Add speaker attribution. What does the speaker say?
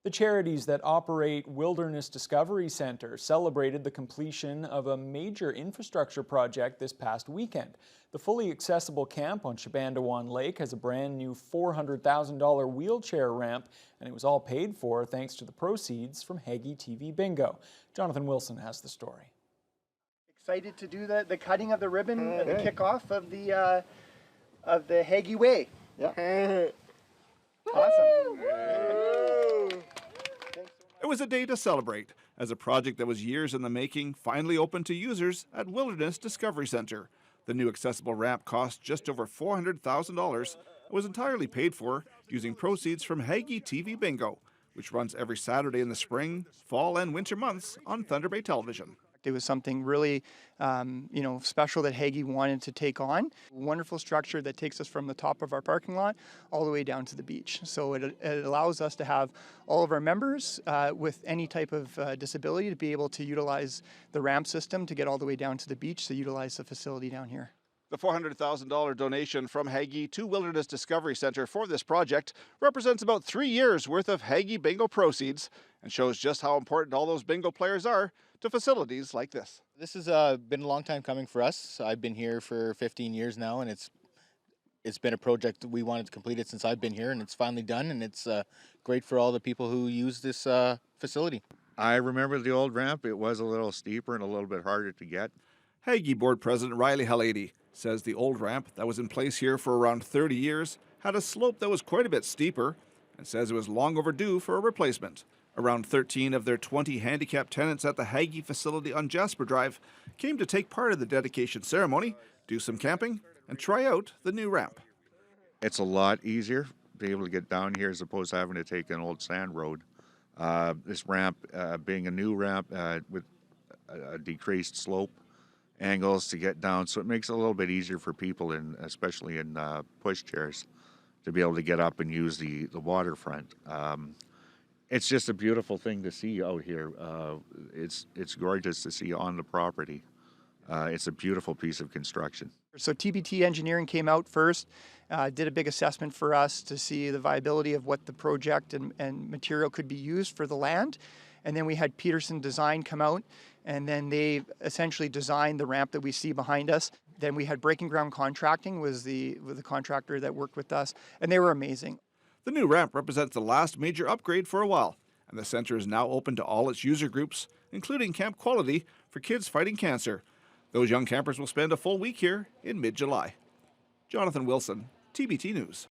Speaker 1: The charities that operate Wilderness Discovery Center celebrated the completion of a major infrastructure project this past weekend. The fully accessible camp on Shabandawan Lake has a brand new $400,000 wheelchair ramp, and it was all paid for thanks to the proceeds from Hagee TV Bingo. Jonathan Wilson has the story.
Speaker 2: Excited to do the cutting of the ribbon at the kickoff of the Hagee Way. Yeah. Awesome.
Speaker 3: It was a day to celebrate, as a project that was years in the making finally opened to users at Wilderness Discovery Center. The new accessible ramp cost just over $400,000 and was entirely paid for using proceeds from Hagee TV Bingo, which runs every Saturday in the spring, fall, and winter months on Thunder Bay Television.
Speaker 2: It was something really, special that Hagee wanted to take on. Wonderful structure that takes us from the top of our parking lot all the way down to the beach. So it allows us to have all of our members with any type of disability to be able to utilize the ramp system to get all the way down to the beach to utilize the facility down here.
Speaker 3: The $400,000 donation from Hagee to Wilderness Discovery Center for this project represents about 3 years' worth of Hagee Bingo proceeds and shows just how important all those bingo players are to facilities like this.
Speaker 4: This has been a long time coming for us. I've been here for 15 years now, and it's been a project that we wanted to complete it since I've been here, and it's finally done, and it's great for all the people who use this facility.
Speaker 5: I remember the old ramp. It was a little steeper and a little bit harder to get.
Speaker 3: Hagee Board President Riley Halady says the old ramp that was in place here for around 30 years had a slope that was quite a bit steeper and says it was long overdue for a replacement. Around 13 of their 20 handicapped tenants at the Hagee facility on Jasper Drive came to take part in the dedication ceremony, do some camping, and try out the new ramp.
Speaker 5: It's a lot easier to be able to get down here as opposed to having to take an old sand road. This ramp being a new ramp with a decreased slope angles to get down, so it makes it a little bit easier for people, especially in pushchairs, to be able to get up and use the waterfront. It's just a beautiful thing to see out here. It's gorgeous to see on the property. It's a beautiful piece of construction.
Speaker 2: So TBT Engineering came out first, did a big assessment for us to see the viability of what the project and material could be used for the land. And then we had Peterson Design come out, and then they essentially designed the ramp that we see behind us. Then we had Breaking Ground Contracting was the contractor that worked with us, and they were amazing.
Speaker 3: The new ramp represents the last major upgrade for a while, and the center is now open to all its user groups, including Camp Quality for kids fighting cancer. Those young campers will spend a full week here in mid-July. Jonathan Wilson, TBT News.